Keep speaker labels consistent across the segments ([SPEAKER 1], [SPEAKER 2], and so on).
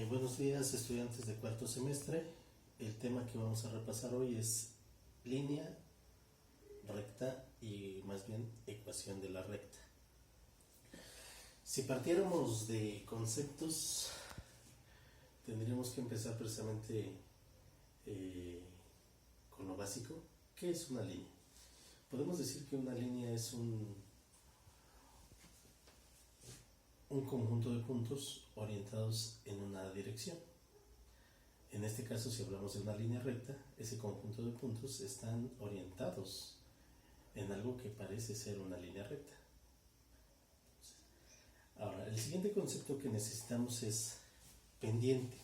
[SPEAKER 1] Buenos días, estudiantes de cuarto semestre. El tema que vamos a repasar hoy es línea recta y más bien ecuación de la recta. Si partiéramos de conceptos, tendríamos que empezar precisamente con lo básico. ¿Qué es una línea? Podemos decir que una línea es un conjunto de puntos orientados en una dirección. En este caso, si hablamos de una línea recta, ese conjunto de puntos están orientados en algo que parece ser una línea recta. Ahora, el siguiente concepto que necesitamos es pendiente.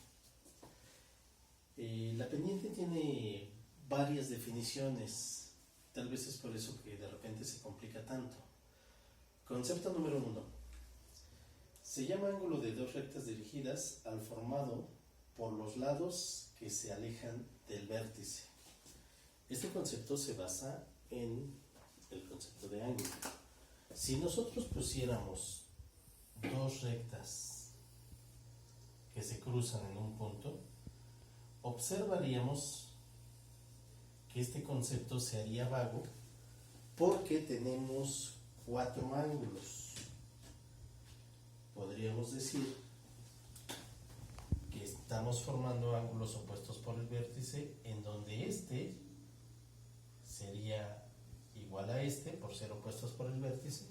[SPEAKER 1] La pendiente tiene varias definiciones, tal vez es por eso que de repente se complica tanto. Concepto número 1. Se llama ángulo de dos rectas dirigidas al formado por los lados que se alejan del vértice. Este concepto se basa en el concepto de ángulo. Si nosotros pusiéramos dos rectas que se cruzan en un punto, observaríamos que este concepto se haría vago porque tenemos cuatro ángulos. Podríamos decir que estamos formando ángulos opuestos por el vértice, en donde este sería igual a este por ser opuestos por el vértice,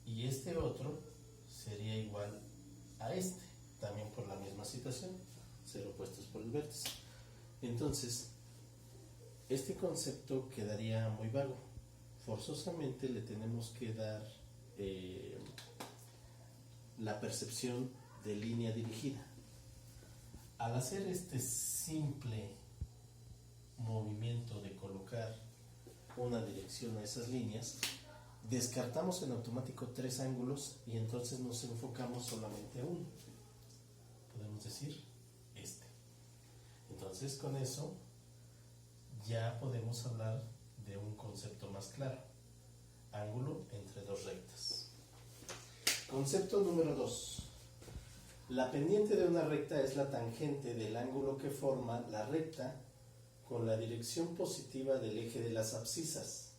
[SPEAKER 1] y este otro sería igual a este, también por la misma situación, ser opuestos por el vértice. Entonces, este concepto quedaría muy vago. Forzosamente le tenemos que dar la percepción de línea dirigida. Al hacer este simple movimiento de colocar una dirección a esas líneas, descartamos en automático tres ángulos y entonces nos enfocamos solamente a uno. Podemos decir este. Entonces con eso ya podemos hablar de un concepto más claro: ángulo entre dos rectas. Concepto número 2. La pendiente de una recta es la tangente del ángulo que forma la recta con la dirección positiva del eje de las abscisas,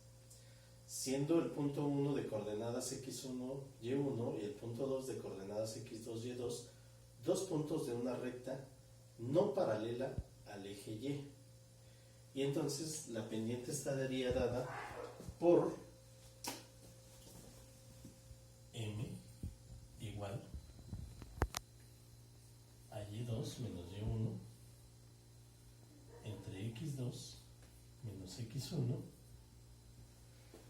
[SPEAKER 1] siendo el punto 1 de coordenadas x1, y1 y el punto 2 de coordenadas x2, y2, dos puntos de una recta no paralela al eje y. Y entonces la pendiente estaría dada por m igual a y2 menos y1 entre x2 menos x1,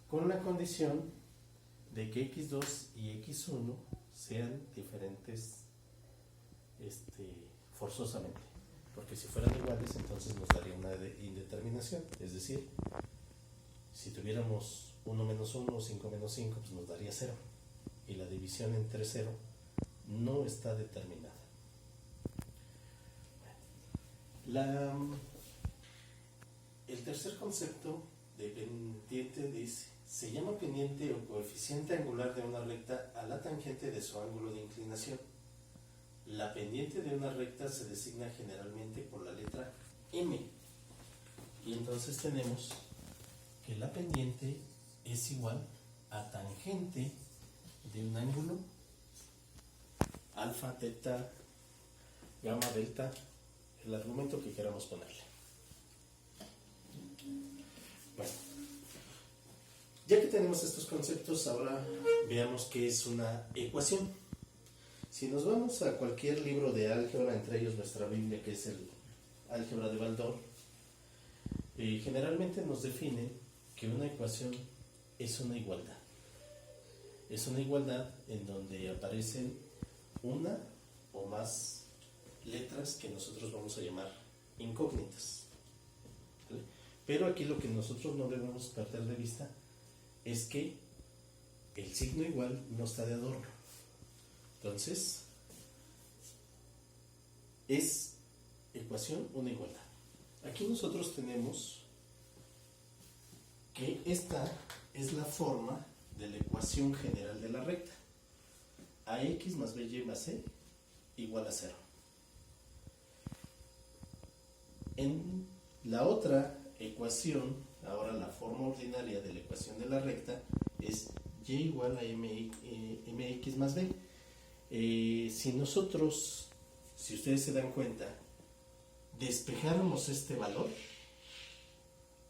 [SPEAKER 1] con la condición de que x2 y x1 sean diferentes forzosamente, porque si fueran iguales entonces nos daría una indeterminación, es decir, si tuviéramos 1 menos 1 o 5 menos 5, pues nos daría 0, y la división entre 0 no está determinada. El tercer concepto de pendiente dice: se llama pendiente o coeficiente angular de una recta a la tangente de su ángulo de inclinación. La pendiente de una recta se designa generalmente por la letra M, y entonces tenemos que la pendiente es igual a tangente de un ángulo alfa, teta, gamma, delta, el argumento que queramos ponerle. Bueno, ya que tenemos estos conceptos, ahora veamos qué es una ecuación. Si nos vamos a cualquier libro de álgebra, entre ellos nuestra Biblia, que es el Álgebra de Baldor, generalmente nos define que una ecuación es una igualdad. Es una igualdad en donde aparecen una o más letras que nosotros vamos a llamar incógnitas. ¿Vale? Pero aquí lo que nosotros no debemos perder de vista es que el signo igual no está de adorno. Entonces, es ecuación una igualdad. Aquí nosotros tenemos que esta es la forma de la ecuación general de la recta: ax más by más c igual a 0. En la otra ecuación, ahora la forma ordinaria de la ecuación de la recta es y igual a mx más b. Si nosotros, si ustedes se dan cuenta, despejáramos este valor,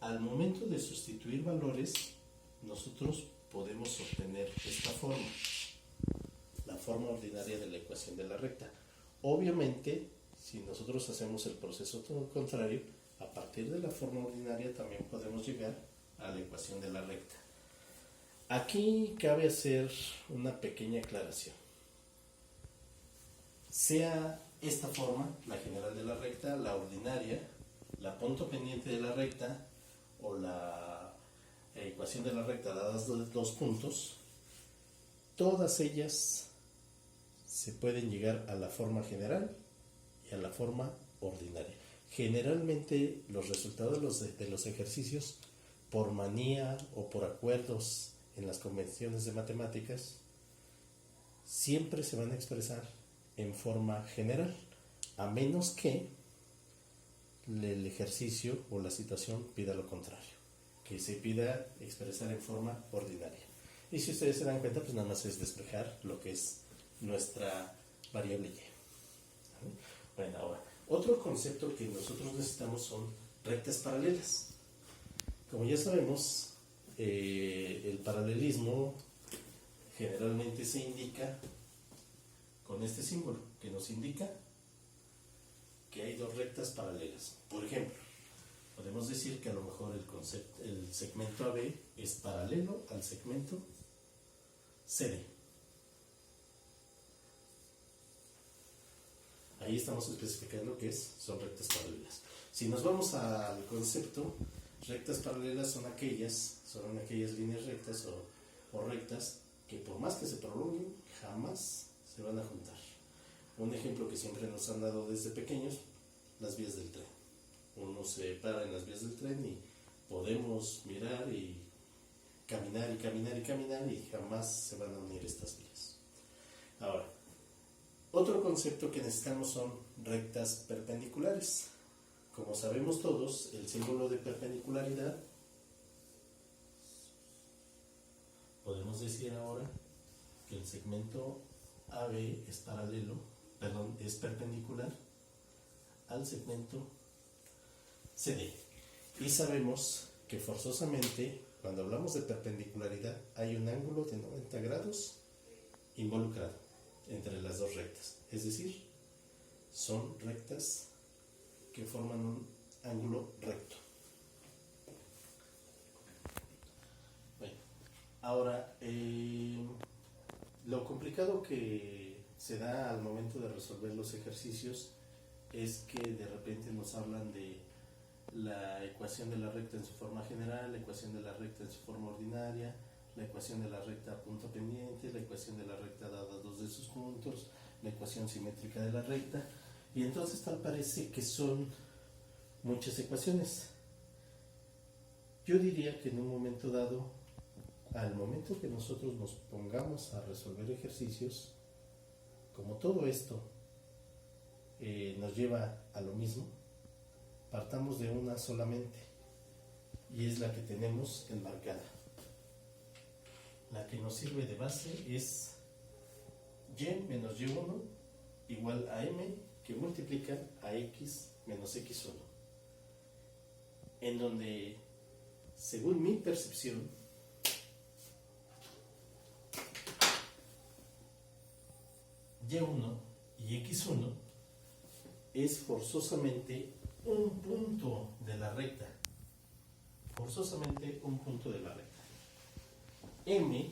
[SPEAKER 1] al momento de sustituir valores, nosotros podemos obtener esta forma, la forma ordinaria de la ecuación de la recta. Obviamente, si nosotros hacemos el proceso todo contrario, a partir de la forma ordinaria también podemos llegar a la ecuación de la recta. Aquí cabe hacer una pequeña aclaración. Sea esta forma, la general de la recta, la ordinaria, la punto pendiente de la recta o la ecuación de la recta dadas dos puntos, todas ellas se pueden llegar a la forma general y a la forma ordinaria. Generalmente los resultados de los ejercicios, por manía o por acuerdos en las convenciones de matemáticas, siempre se van a expresar en forma general, a menos que el ejercicio o la situación pida lo contrario, que se pida expresar en forma ordinaria. Y si ustedes se dan cuenta, pues nada más es despejar lo que es nuestra variable y. Bueno, ahora, otro concepto que nosotros necesitamos son rectas paralelas. Como ya sabemos, el paralelismo generalmente se indica con este símbolo, que nos indica que hay dos rectas paralelas. Por ejemplo, podemos decir que a lo mejor el segmento AB es paralelo al segmento CD. Ahí estamos especificando que son rectas paralelas. Si nos vamos al concepto, rectas paralelas son aquellas líneas rectas o rectas que por más que se prolonguen, jamás se van a juntar. Un ejemplo que siempre nos han dado desde pequeños, las vías del tren. Uno se para en las vías del tren y podemos mirar y caminar y caminar y caminar y jamás se van a unir estas vías. Ahora, otro concepto que necesitamos son rectas perpendiculares. Como sabemos todos, el símbolo de perpendicularidad, podemos decir ahora que el segmento AB es perpendicular al segmento CD. Y sabemos que forzosamente, cuando hablamos de perpendicularidad, hay un ángulo de 90 grados involucrado entre las dos rectas. Es decir, son rectas que forman un ángulo recto. Bueno, ahora, lo complicado que se da al momento de resolver los ejercicios es que de repente nos hablan de la ecuación de la recta en su forma general, la ecuación de la recta en su forma ordinaria, la ecuación de la recta a punto pendiente, la ecuación de la recta dada dos de sus puntos, la ecuación simétrica de la recta, y entonces tal parece que son muchas ecuaciones. Yo diría que en un momento dado, al momento que nosotros nos pongamos a resolver ejercicios, como todo esto nos lleva a lo mismo, partamos de una solamente, y es la que tenemos enmarcada. La que nos sirve de base es y menos y1 igual a m que multiplica a x menos x1, en donde, según mi percepción, y1 y x1 es forzosamente un punto de la recta. Forzosamente un punto de la recta. M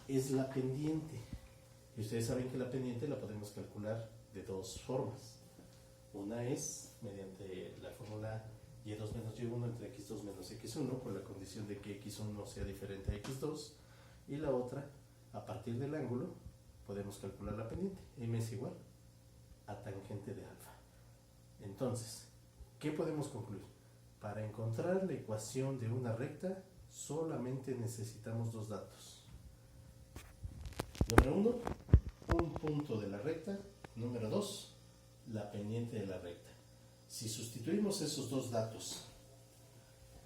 [SPEAKER 1] es la pendiente. Y ustedes saben que la pendiente la podemos calcular de dos formas. Una es mediante la fórmula y2 menos y1 entre x2 menos x1, con la condición de que x1 sea diferente a x2. Y la otra, a partir del ángulo, podemos calcular la pendiente. M es igual a tangente de alfa. Entonces, ¿qué podemos concluir? Para encontrar la ecuación de una recta, solamente necesitamos dos datos. Número 1, un punto de la recta. Número 2, la pendiente de la recta. Si sustituimos esos dos datos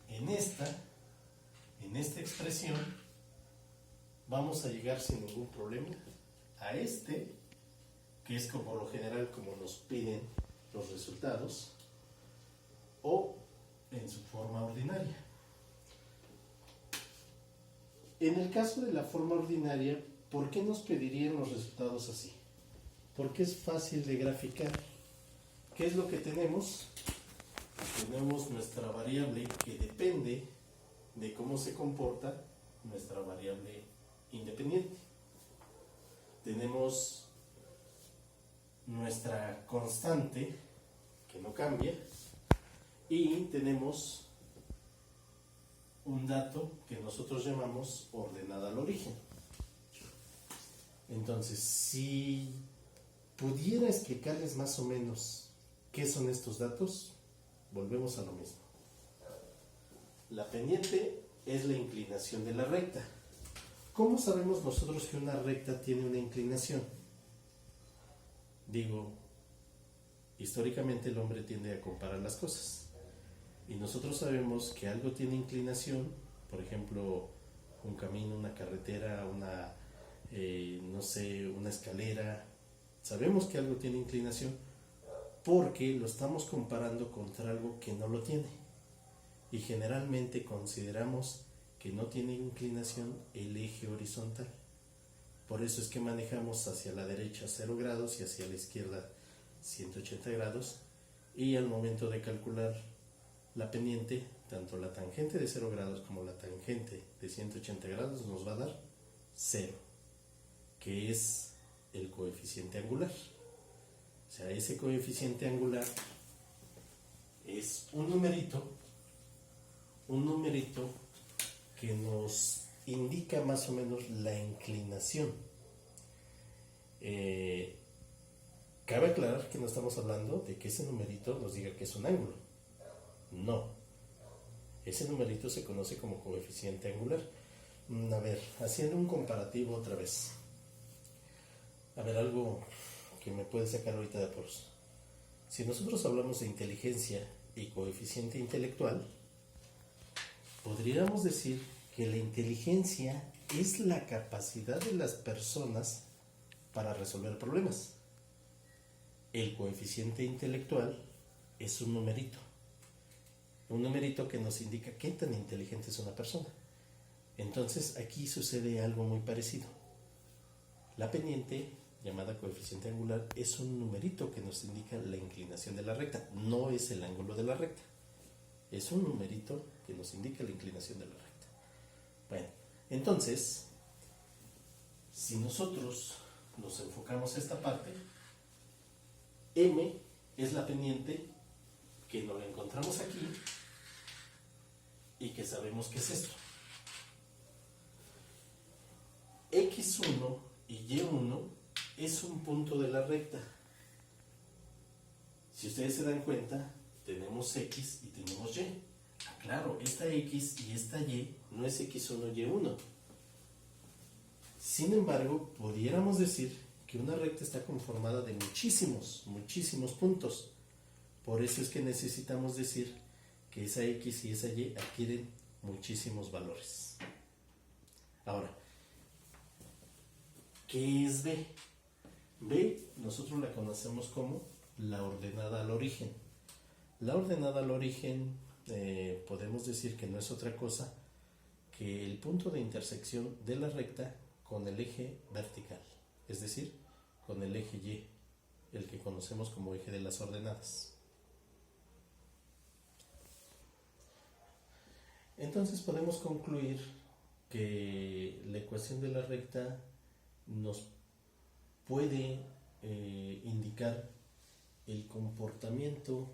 [SPEAKER 1] en esta expresión, vamos a llegar sin ningún problema a que es como lo general como nos piden los resultados, o en su forma ordinaria. En el caso de la forma ordinaria, ¿por qué nos pedirían los resultados así? Porque es fácil de graficar. ¿Qué es lo que tenemos? Tenemos nuestra variable que depende de cómo se comporta nuestra variable independiente. Tenemos nuestra constante que no cambia y tenemos un dato que nosotros llamamos ordenada al origen. Entonces, si pudiera explicarles más o menos qué son estos datos, volvemos a lo mismo. La pendiente es la inclinación de la recta. ¿Cómo sabemos nosotros que una recta tiene una inclinación? Digo, históricamente el hombre tiende a comparar las cosas. Y nosotros sabemos que algo tiene inclinación, por ejemplo, un camino, una carretera, una escalera. Sabemos que algo tiene inclinación porque lo estamos comparando contra algo que no lo tiene. Y generalmente consideramos que no tiene inclinación el eje horizontal. Por eso es que manejamos hacia la derecha 0 grados y hacia la izquierda 180 grados. Y al momento de calcular la pendiente, tanto la tangente de 0 grados como la tangente de 180 grados nos va a dar 0, que es el coeficiente angular. O sea, ese coeficiente angular es un numerito que nos indica más o menos la inclinación. Cabe aclarar que no estamos hablando de que ese numerito nos diga que es un ángulo. No, ese numerito se conoce como coeficiente angular. A ver, haciendo un comparativo otra vez. A ver, algo que me puede sacar ahorita de apuros. Si nosotros hablamos de inteligencia y coeficiente intelectual, podríamos decir que la inteligencia es la capacidad de las personas para resolver problemas. El coeficiente intelectual es un numerito que nos indica qué tan inteligente es una persona. Entonces aquí sucede algo muy parecido. La pendiente, llamada coeficiente angular, es un numerito que nos indica la inclinación de la recta. No es el ángulo de la recta. Es un numerito que nos indica la inclinación de la recta. Bueno, entonces, si nosotros nos enfocamos a esta parte, M es la pendiente que nos la encontramos aquí y que sabemos que es esto. X1 y Y1 es un punto de la recta. Si ustedes se dan cuenta, tenemos X y tenemos Y. Claro, esta X y esta Y no es X1 y Y1. Sin embargo, pudiéramos decir que una recta está conformada de muchísimos puntos. Por eso es que necesitamos decir que esa X y esa Y adquieren muchísimos valores. Ahora, ¿qué es B? B nosotros la conocemos como la ordenada al origen. La ordenada al origen podemos decir que no es otra cosa que el punto de intersección de la recta con el eje vertical, es decir, con el eje Y, el que conocemos como eje de las ordenadas. Entonces podemos concluir que la ecuación de la recta nos puede indicar el comportamiento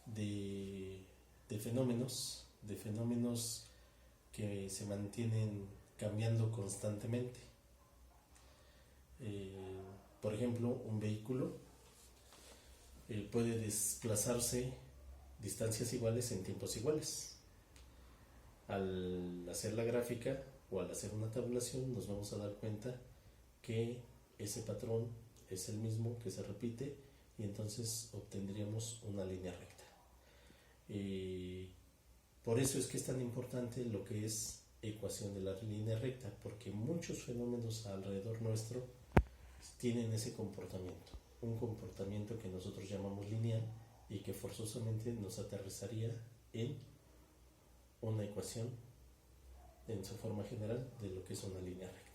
[SPEAKER 1] de fenómenos que se mantienen cambiando constantemente. Por ejemplo, un vehículo puede desplazarse distancias iguales en tiempos iguales. Al hacer la gráfica o al hacer una tabulación nos vamos a dar cuenta que ese patrón es el mismo que se repite y entonces obtendríamos una línea recta. Por eso es que es tan importante lo que es ecuación de la línea recta, porque muchos fenómenos alrededor nuestro tienen ese comportamiento, un comportamiento que nosotros llamamos lineal y que forzosamente nos aterrizaría en una ecuación en su forma general de lo que es una línea recta.